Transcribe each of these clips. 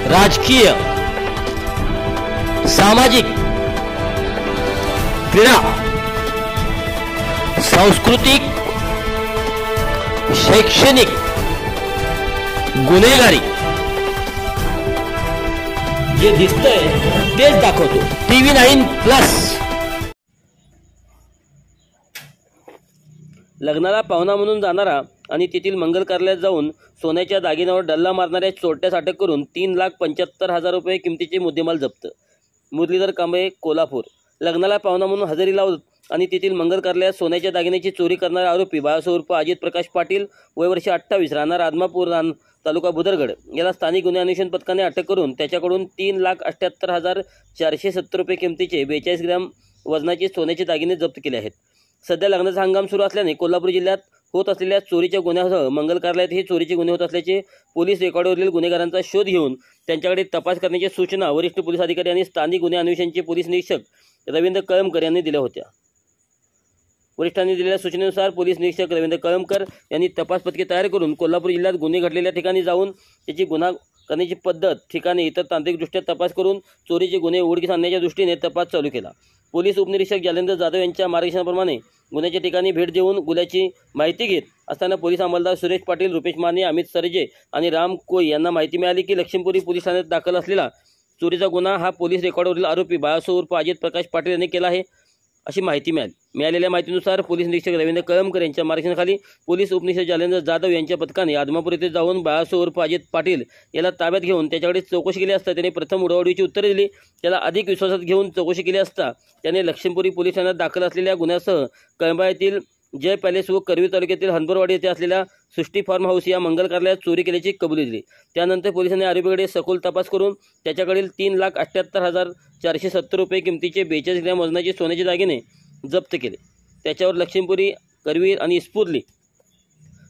राजकीय, सामाजिक, क्रीडा, सांस्कृतिक, शैक्षणिक, गुन्हेगारी जे दिसतंय तेच दाखवतो TV9+. लग्नाला पाहुणा म्हणून जाणारा आणि तेथील मंगल कार्यालयात जाऊन सोन्याच्या दागिन्यावर डल्ला मारणाऱ्या चोरट्यास अटक करून 3,75,000 रुपये किमतीचे मुद्देमाल जप्त. मुरलीधर कांबळे, कोल्हापूर. लग्नाला पाहुणा म्हणून हजेरी लावत आणि तेथील मंगल कार्यालयात सोन्याच्या दागिन्याची चोरी करणारा आरोपी बाळासाहेब उर्फ अजित प्रकाश पाटील, वय वर्ष 28, राहणार आदमापूर, तालुका भुदरगड, याला स्थानिक गुन्हे अन्वेषण पथकाने अटक करून त्याच्याकडून 3,78,470 रुपये किमतीचे 42 ग्रॅम वजनाचे सोन्याचे दागिने जप्त केले आहेत. सध्या लग्नाचा हंगाम सुरू असल्याने कोल्हापूर जिल्ह्यात होत असलेल्या चोरीच्या गुन्ह्यासह मंगल कार्यालयात हे चोरीचे गुन्हे होत असल्याचे पोलीस रेकॉर्डवरील गुन्हेगारांचा शोध घेऊन त्यांच्याकडे तपास करण्याची सूचना वरिष्ठ पोलीस अधिकारी आणि स्थानिक गुन्हे अन्वेषणचे पोलीस निरीक्षक रवींद्र कळमकर यांनी दिल्या होत्या. वरिष्ठांनी दिलेल्या सूचनेनुसार पोलीस निरीक्षक रवींद्र कळमकर यांनी तपास पथके तयार करून कोल्हापूर जिल्ह्यात गुन्हे घडलेल्या ठिकाणी जाऊन त्याची गुन्हा करण्याची पद्धत, ठिकाणे, इतर तांत्रिकदृष्ट्या तपास करून चोरीचे गुन्हे उघडकीस आणण्याच्या दृष्टीने तपास चालू केला. पोलीस उपनिरीक्षक जालेंद्र जाधव यांच्या मार्गदर्शनाप्रमाणे गुन्ह्याच्या ठिकाणी भेट देऊन गुन्ह्याची माहिती घेत असताना पोलीस अंमलदार सुरेश पाटील, रुपेश माने, अमित सरजे आणि राम कोई यांना माहिती मिळाली की लक्ष्मीपुरी पोलीस ठाण्यात दाखल असलेला चोरीचा गुन्हा हा पोलीस रेकॉर्डवरील आरोपी बाळासाहेब उर्फ अजित प्रकाश पाटील यांनी केला आहे अशी माहिती मिळाली. मिळालेल्या माहितीनुसार पोलीस निरीक्षक रवींद्र कळमकर यांच्या मार्गदर्शनाखाली पोलीस उपनिरीक्षक जालेंद्र जाधव यांच्या पथकाने आदमापूर येथे जाऊन बाळासाहेब उर्फ अजित पाटील याला ताब्यात घेऊन त्याच्याकडे चौकशी केली असता त्याने प्रथम उडवाउडवीची उत्तरे दिली. त्याला अधिक विश्वासात घेऊन चौकशी केली असता त्याने लक्ष्मीपुरी पोलीस ठाण्यात दाखल असलेल्या गुन्ह्यासह कळंबा येथील जय पॅलेस व करवीर तालुक्यातील हनबरवाडी येथे असलेल्या सृष्टी फार्म हाऊस या मंगल कार्यालयात चोरी केल्याची कबुली दिली. त्यानंतर पोलिसांनी आरोपीकडे सखोल तपास करून त्याच्याकडील 3,78,470 रुपये किमतीचे 42 ग्रॅम वजनाचे सोन्याचे दागिने जप्त केले. त्याच्यावर लक्ष्मीपुरी, करवीर आणि इस्पुर्ली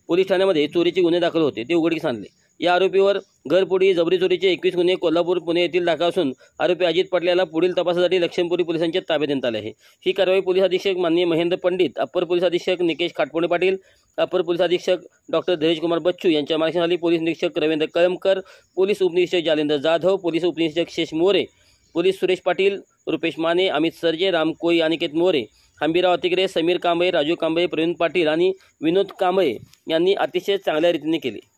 पोलीस ठाण्यामध्ये चोरीचे गुन्हे दाखल होते ते उघडकीस आणले. या आरोपीवर घरपोडी, जबरी चोरीचे 21 गुन्हे कोल्हापूर, पुणे येथील दाखल असून आरोपी अजित पाटील याला पुढील तपासासाठी लक्ष्मीपुरी पोलिसांच्या ताब्यात देण्यात आले आहे. ही कारवाई पोलीस अधीक्षक माननीय महेंद्र पंडित, अप्पर पोलीस अधीक्षक निकेश खाटपोणे पाटील, अप्पर पोलीस अधीक्षक डॉक्टर धीरज कुमार बच्चू यांच्या मार्गदर्शनाखाली पोलीस निरीक्षक रवींद्र कळमकर, पोलीस उपनिरीक्षक जालेंद्र जाधव, पोलीस उपनिरीक्षक शेष मोरे, पोलीस सुरेश पाटील, रुपेश माने, अमित सरजे, राम कोई, अनिकेत मोरे, हंबीराव अतिग्रे, समीर कांबळे, राजू कांबळे, प्रवीण पाटील आणि विनोद कांबळे यांनी अतिशय चांगल्या रीतीने केले.